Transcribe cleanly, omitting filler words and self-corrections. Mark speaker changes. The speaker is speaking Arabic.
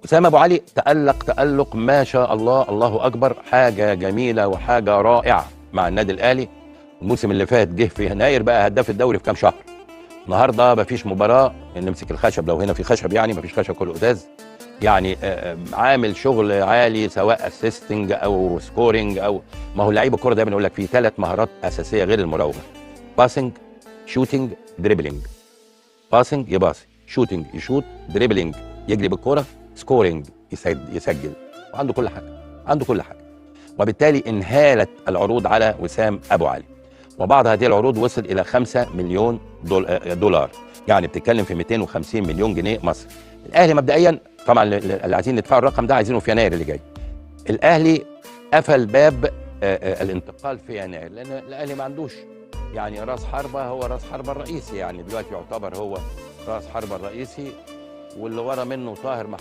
Speaker 1: وسام ابو علي تألق ما شاء الله، الله اكبر، حاجه جميله وحاجه رائعه مع النادي الاهلي. الموسم اللي فات جه في يناير بقى هداف الدوري في كام شهر. النهارده مفيش مباراه نمسك الخشب، لو هنا في خشب يعني مفيش خشب كله ازاز. يعني عامل شغل عالي سواء اسيستنج او سكورينج او ما هو لعيب الكوره دايما يقول لك في 3 مهارات اساسيه غير المراوغه: باسنج، شوتنج، دريبلينج. باسنج يباصي، شوتنج يشوت، دريبلينج يجري بالكوره، سكورينج يسجل. وعنده كل حاجه، عنده كل حاجه. وبالتالي انهالت العروض على وسام ابو علي، وبعض هذه العروض وصل الى 5 مليون دولار، يعني بتتكلم في 250 مليون جنيه مصري. الاهلي مبدئيا طبعا اللي عايزين ندفعوا الرقم ده عايزينه في يناير اللي جاي. الاهلي قفل باب الانتقال في يناير، لان الاهلي ما عندوش يعني راس حربه، هو راس حربه الرئيسي، يعني دلوقتي يعتبر هو راس حربه الرئيسي، واللي ورا منه طاهر محمد